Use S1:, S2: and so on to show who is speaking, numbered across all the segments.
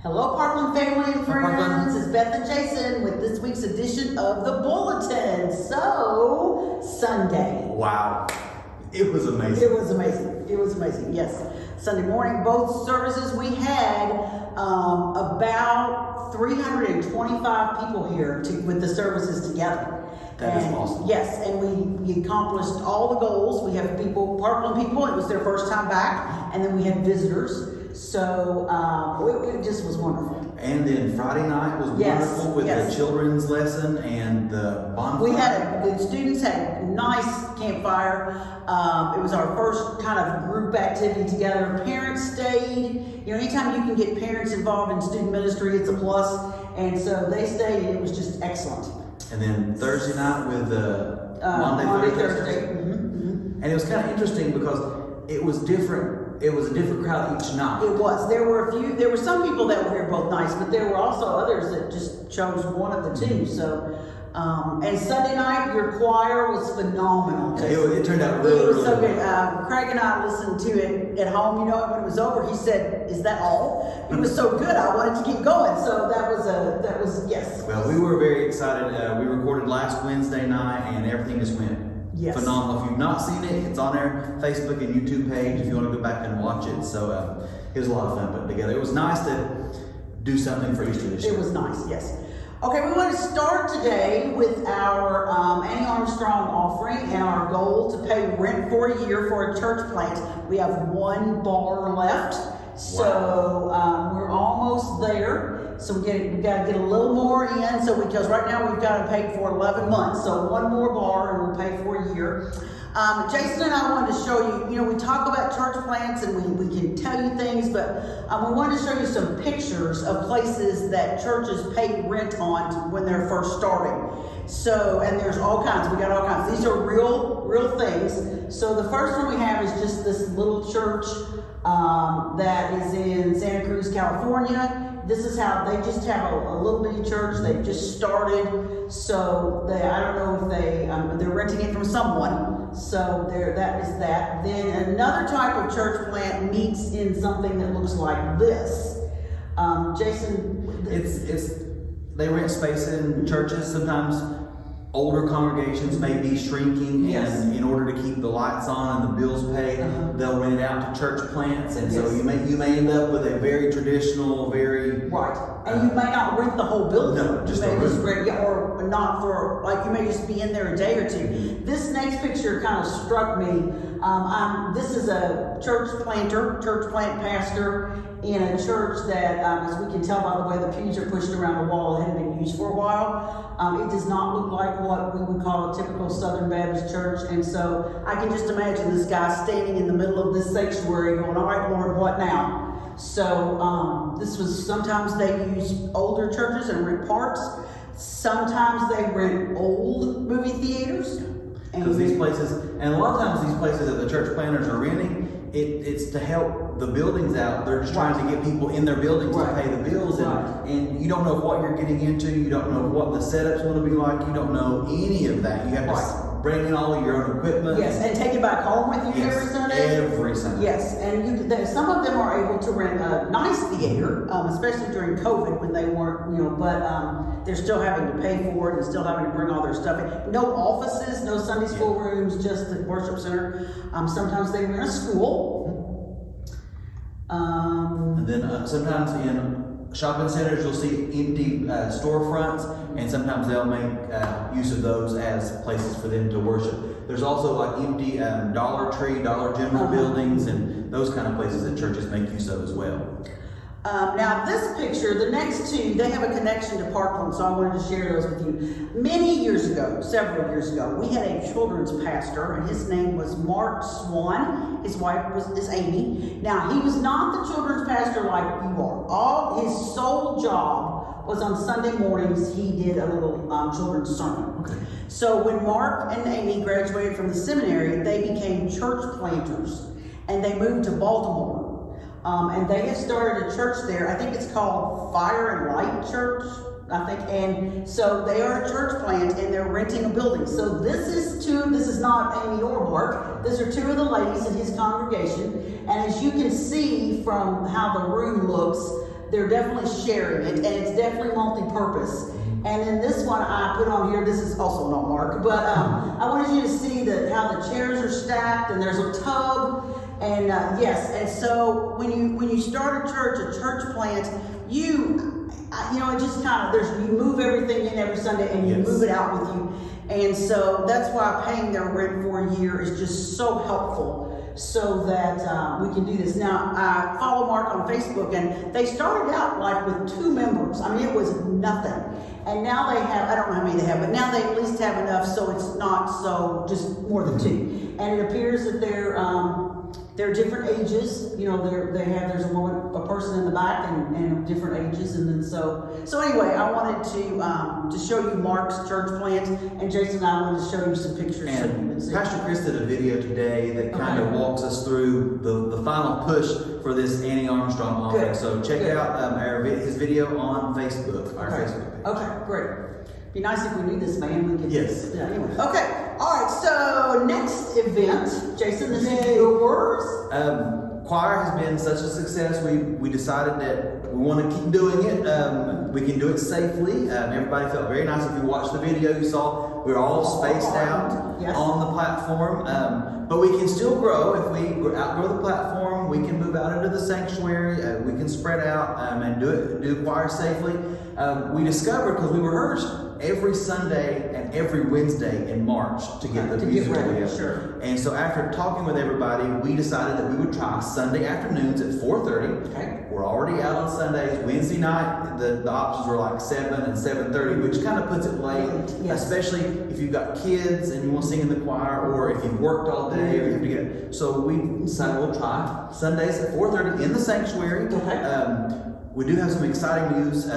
S1: Hello, Parkland family and friends.
S2: Parkland.
S1: It's Beth and Jason with this week's edition of the Bulletin. So, Sunday.
S2: Wow. It was amazing.
S1: It was amazing. It was amazing, yes. Sunday morning, both services, we had about 325 people here with the services together.
S2: That is awesome.
S1: Yes, and we accomplished all the goals. We have people, Parkland people, it was their first time back, and then we had visitors. So it just was wonderful.
S2: And then Friday night was wonderful with the children's lesson and the bonfire.
S1: The students had a nice campfire. It was our first kind of group activity together. Parents stayed. You know, anytime you can get parents involved in student ministry, it's a plus. And so they stayed, and it was just excellent.
S2: And then Thursday night with the
S1: Monday, Thursday.
S2: And it was kind of interesting because it was different. It was a different crowd each night.
S1: It was. There were some people that were here both nights, but there were also others that just chose one of the two. So, and Sunday night, your choir was phenomenal.
S2: It turned out really
S1: so good.
S2: well.
S1: Craig and I listened to it at home. You know, when it was over, he said, "Is that all?" It was so good. I wanted to keep going. So that was yes.
S2: Well, we were very excited. We recorded last Wednesday night, and everything just went phenomenal. If you've not seen it, it's on our Facebook and YouTube page if you want to go back and watch it. So it was a lot of fun putting together. It was nice to do something for Easter this year.
S1: It was nice, yes. Okay, we want to start today with our Annie Armstrong offering and our goal to pay rent for a year for a church plant. We have one bar left, so we're almost there. So we got to get a little more in. Because right now we've got to pay for 11 months. So one more bar and we'll pay for a year. Jason and I wanted to show you, we talk about church plants and we can tell you things, but we wanted to show you some pictures of places that churches pay rent on when they're first starting. So, and there's all kinds. We got all kinds. These are real things. So the first one we have is just this little church that is in Santa Cruz, California. This is how they just have a little bitty church. They've just started, so I don't know if they're renting it from someone. So that is that. Then another type of church plant meets in something that looks like this. Jason,
S2: they rent space in churches. Sometimes older congregations may be shrinking, and in order to keep the lights on and the bills paid, they'll rent it out to church plants, and so you may end up with a very traditional, very
S1: and you may not rent the whole building.
S2: No, just
S1: rent, or not for you may just be in there a day or two. This next picture kind of struck me. This is a church plant pastor in a church that, as we can tell by the way the pews are pushed around the wall, it hadn't been used for a while. It does not look like what we would call a typical Southern Baptist church, and so I can just imagine this guy standing in the middle of this sanctuary going, "All right, Lord, what now?" So sometimes they use older churches and rent parts. Sometimes they rent old movie theaters.
S2: Because these places, and a lot of times these places that the church planners are renting, it's to help the buildings out. They're just trying to get people in their buildings to pay the bills, and you don't know what you're getting into. You don't know what the setup's going to be like. You don't know any of that. You have to bring in all of your own equipment.
S1: Yes, and take it back home with you every Sunday.
S2: Every Sunday.
S1: Yes, and some of them are able to rent a nice theater, especially during COVID when they weren't, but they're still having to pay for it and still having to bring all their stuff in. No offices, no Sunday school rooms, just the worship center. Sometimes they rent a school.
S2: And then sometimes in shopping centers you'll see empty storefronts, and sometimes they'll make use of those as places for them to worship. There's also like empty Dollar Tree, Dollar General buildings, and those kind of places that churches make use of as well.
S1: Now this picture, the next two, they have a connection to Parkland, so I wanted to share those with you. Many years ago, several years ago, we had a children's pastor, and his name was Mark Swan. His wife is Amy. Now, he was not the children's pastor like you are. His sole job was on Sunday mornings, he did a little children's sermon.
S2: Okay.
S1: So when Mark and Amy graduated from the seminary, they became church planters, and they moved to Baltimore. And they have started a church there. I think it's called Fire and Light Church, I think. And so they are a church plant, and they're renting a building. So this is not Amy or Mark. These are two of the ladies in his congregation. And as you can see from how the room looks, they're definitely sharing it, and it's definitely multi-purpose. And then this one I put on here, this is also not Mark, but I wanted you to see how the chairs are stacked, and there's a tub, and yes, and so when you start a church plant, it just kind of, you move everything in every Sunday and you move it out with you. And so that's why paying their rent for a year is just so helpful, so that we can do this. Now, I follow Mark on Facebook, and they started out like with 2 members. I mean, it was nothing. And now they have, I don't know how many they have, but now they at least have enough so it's not so just more than 2. And it appears that they're different ages. There's a person in the back and different ages, and then so anyway, I wanted to show you Mark's church plant, and Jason and I wanted to show you some pictures.
S2: And Pastor Chris did a video today that kind of walks us through the final push for this Annie Armstrong offering. So check out his video on Facebook, our Facebook page.
S1: Okay, great. Be nice if we knew this man. We could.
S2: Yes.
S1: Yeah. Anyway. Okay. All right. So next event, Jason, this is yours.
S2: Choir has been such a success. We decided that we want to keep doing it. We can do it safely. Everybody felt very nice. If you watched the video, you saw we're all spaced out on the platform. But we can still grow. If we outgrow the platform, we can move out into the sanctuary. We can spread out and do choir safely. We discovered, because we rehearsed every Sunday and every Wednesday in March to get the music together.
S1: Sure.
S2: And so after talking with everybody, we decided that we would try Sunday afternoons at 4:30.
S1: Okay.
S2: We're already out on Sundays. Wednesday night, the options were like 7 and 7:30, which kind of puts it late, especially if you've got kids and you want to sing in the choir, or if you've worked all day, or you have to get. So we decided we'll try Sundays at 4:30 in the sanctuary.
S1: Okay.
S2: We do have some exciting news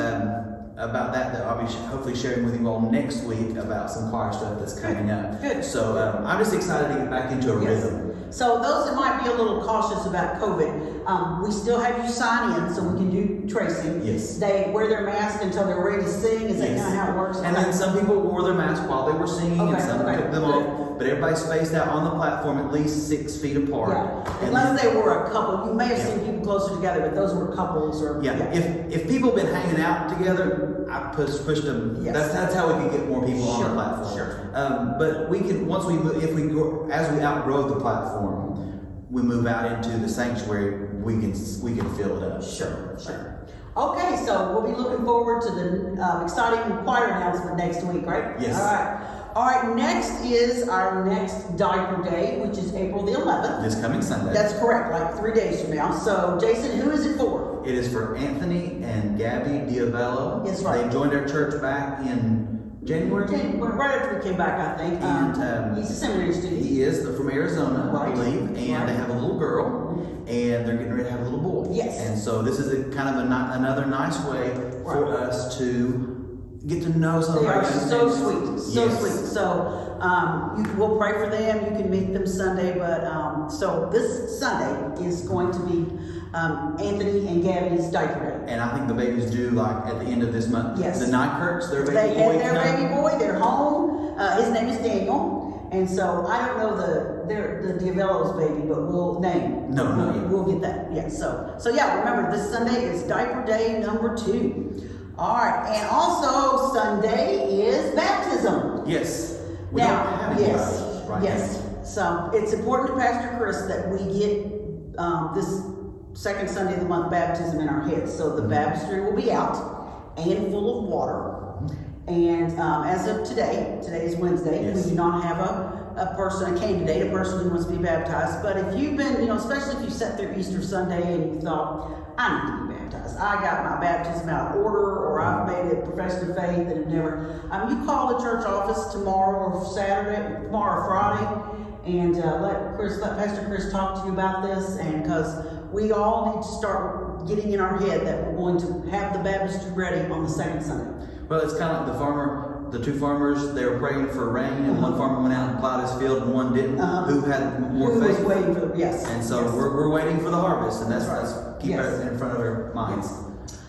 S2: about that I'll be hopefully sharing with you all next week about some choir stuff that's coming up.
S1: Good.
S2: So I'm just excited to get back into a rhythm.
S1: So those that might be a little cautious about COVID, we still have you sign in so we can do tracing.
S2: Yes.
S1: They wear their mask until they're ready to sing. Is that kind of how it works?
S2: And then some people wore their mask while they were singing, and some took them off. But everybody's spaced out on the platform at least 6 feet apart.
S1: Yeah. Unless they were a couple. You may have seen people closer together, but those were couples.
S2: If people have been hanging out together, I pushed them. Yes. That's how we can get more people on the platform.
S1: Sure.
S2: But we can, once we move, as we outgrow the platform, we move out into the sanctuary, we can fill it up.
S1: Sure. Okay, so we'll be looking forward to the exciting choir announcement next week, right?
S2: Yes.
S1: All right, next is our next Diaper Day, which is April the 11th.
S2: This coming Sunday.
S1: That's correct, like 3 days from now. So, Jason, who is it for?
S2: It is for Anthony and Gabby Diavello.
S1: That's right.
S2: They joined our church back in January.
S1: Right after we came back, I think.
S2: And
S1: he's a seminary student.
S2: He is from Arizona, I believe. And they have a little girl, and they're getting ready to have a little boy.
S1: Yes.
S2: And so this is another nice way for us to get to know some of our young
S1: so
S2: families.
S1: sweet, so sweet. So we'll pray for them. You can meet them Sunday, but so this Sunday is going to be Anthony and Gabby's Diaper Day.
S2: And I think the baby's due like at the end of this month.
S1: Yes.
S2: The Nykerts, their baby
S1: they
S2: boy.
S1: They had their baby boy. They're home. His name is Daniel. And so I don't know the Diavello's baby, but we'll name.
S2: No.
S1: We'll get that. Yeah. So yeah. Remember, this Sunday is Diaper Day number 2. All right, and also Sunday is baptism.
S2: Yes.
S1: Yes. So it's important to Pastor Chris that we get this second Sunday of the month baptism in our heads. So the baptistry will be out and full of water. And as of today is Wednesday, we do not have a candidate, a person who wants to be baptized. But if you've been, especially if you sat through Easter Sunday and you thought, I need to be baptized. I got my baptism out of order, or I've made a profession of faith and have never. You call the church office tomorrow or Friday, and let Pastor Chris talk to you about this, and because we all need to start getting in our head that we're going to have the baptistry ready on the second Sunday.
S2: Well, it's kind of like the 2 farmers, they were praying for rain, and one farmer went out and plowed his field, and one didn't. Who had more faith?
S1: Was waiting for
S2: And so we're waiting for the harvest, and let's keep it in front of our minds.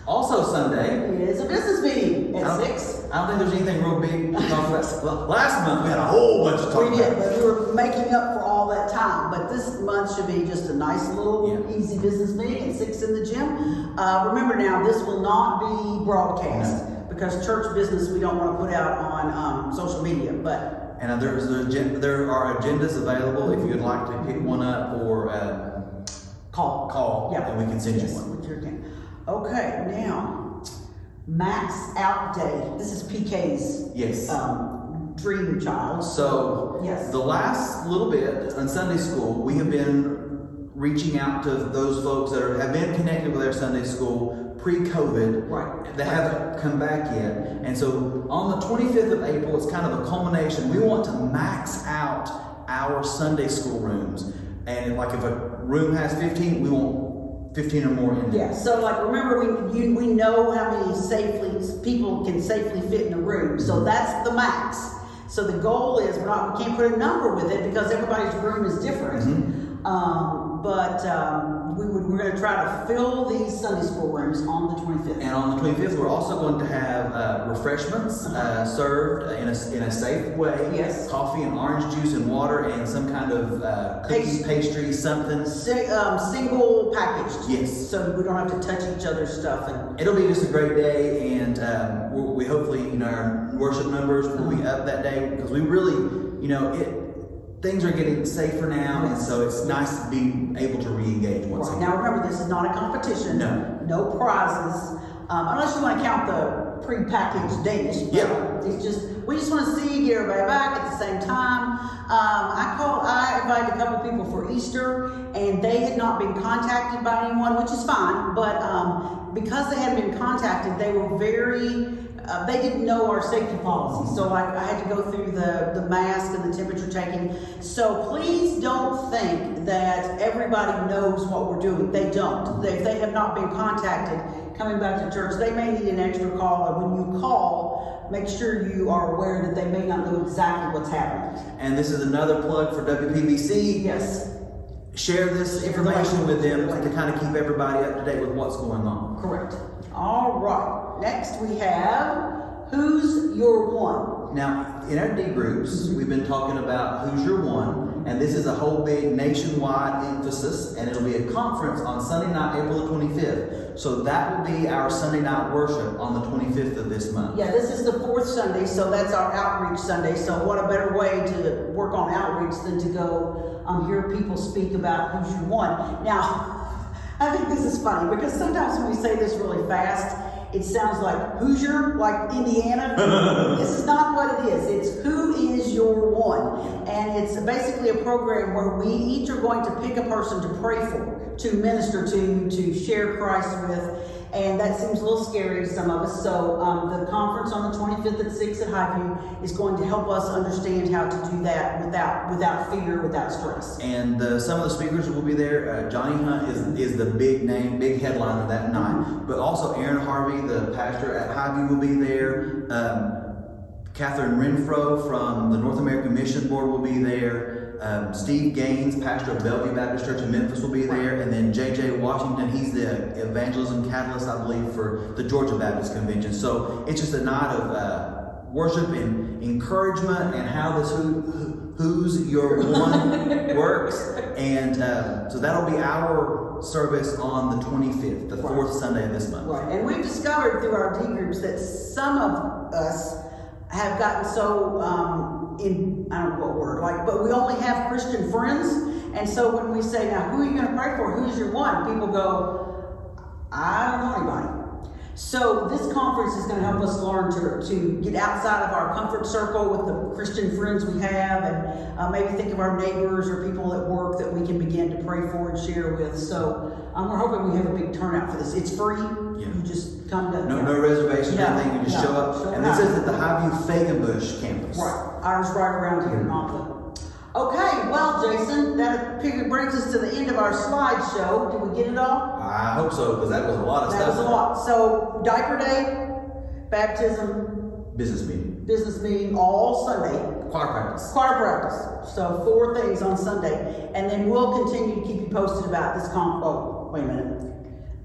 S2: Also Sunday
S1: is a business meeting at 6.
S2: I don't think there's anything real big to talk about. Last month we had a whole bunch to talk about.
S1: We did, but we were making up for all all that time. But this month should be just a nice little easy business meeting at 6 in the gym. Remember now, this will not be broadcast because church business we don't want to put out on social media. But
S2: there are agendas available if you'd like to pick one up or call, and we can send you one.
S1: With your account. Okay, now Max Out Day. This is PK's dream child.
S2: So the last little bit on Sunday school, we have been reaching out to those folks that have been connected with their Sunday school pre-COVID.
S1: Right.
S2: They haven't come back yet. And so on the 25th of April, it's kind of a culmination. We want to max out our Sunday school rooms. And like if a room has 15, we want 15 or more in there.
S1: Yeah, so like remember we know how many people can safely fit in a room. So that's the max. So the goal is we can't put a number with it because everybody's room is different. We're going to try to fill these Sunday school rooms on the 25th.
S2: And on the 25th, we're also going to have refreshments served in a safe way.
S1: Yes.
S2: Coffee and orange juice and water and some kind of cookie, pastry, something.
S1: Single packaged.
S2: Yes.
S1: So we don't have to touch each other's stuff. And
S2: it'll be just a great day, and we hopefully, our worship numbers will be up that day because we really, things are getting safer now, and so it's nice to be able to re-engage once again.
S1: Now remember, this is not a competition. No prizes, unless you want to count the pre-packaged Danish. We just want to see you, get everybody back at the same time. I invited a couple people for Easter, and they had not been contacted by anyone, which is fine. But because they hadn't been contacted, they were they didn't know our safety policy. So I had to go through the mask and the temperature taking. So please don't think that everybody knows what we're doing. They don't. If they have not been contacted coming back to church, they may need an extra call. And when you call, make sure you are aware that they may not know exactly what's happening.
S2: And this is another plug for WPBC.
S1: Yes.
S2: Share this information with them to kind of keep everybody up to date with what's going on.
S1: Correct. All right. Next we have Who's Your One?
S2: Now, in our D groups, we've been talking about Who's Your One, and this is a whole big nationwide emphasis, and it'll be a conference on Sunday night, April the 25th. So that will be our Sunday night worship on the 25th of this month.
S1: Yeah, this is the fourth Sunday, so that's our outreach Sunday. So what a better way to work on outreach than to go hear people speak about Who's Your One. Now, I think this is funny because sometimes when we say this really fast, it sounds like Hoosier, like Indiana. This is not what it is. It's Who is Your One? And it's basically a program where we each are going to pick a person to pray for, to minister to share Christ with. And that seems a little scary to some of us. So the conference on the 25th at 6 at Highview is going to help us understand how to do that without fear, without stress.
S2: And some of the speakers will be there. Johnny Hunt is the big name, big headliner that night. But also Aaron Harvey, the pastor at Highview, will be there. Catherine Renfro from the North American Mission Board will be there. Steve Gaines, pastor of Bellevue Baptist Church in Memphis, will be there. And then J.J. Washington, he's the evangelism catalyst, I believe, for the Georgia Baptist Convention. So it's just a night of worship and encouragement and how this Who's Your One works. And so that'll be our service on the 25th, the fourth Sunday of this month.
S1: Right. And we've discovered through our D groups that some of us have gotten so I don't know what word, but we only have Christian friends. And so when we say, now, who are you going to pray for? Who's your one? People go, I don't know anybody. So this conference is going to help us learn to get outside of our comfort circle with the Christian friends we have, and maybe think of our neighbors or people at work that we can begin to pray for and share with. So we're hoping we have a big turnout for this. It's free.
S2: Yeah.
S1: You just come to...
S2: No reservation or anything. You just show up. And this is at the Highview Fagenbush campus.
S1: Right. Ours right around here, not the... Okay, well, Jason, that brings us to the end of our slideshow. Did we get it all?
S2: I hope so, because that was a lot of stuff.
S1: That was a lot. So, Diaper Day, baptism,
S2: business meeting,
S1: all Sunday.
S2: Choir practice.
S1: So 4 things on Sunday, and then we'll continue to keep you posted about this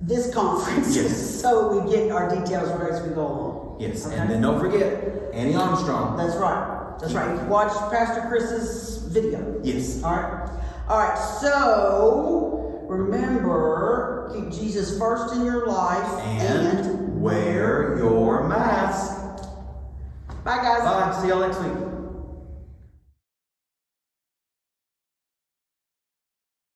S1: this conference.
S2: Yes.
S1: So we get our details right as we go along.
S2: Yes, okay. And then don't forget Annie Armstrong.
S1: That's right. Watch Pastor Chris's video.
S2: Yes.
S1: All right. All right. So remember, keep Jesus first in your life
S2: and wear your mask.
S1: Bye, guys.
S2: Bye. See y'all next week.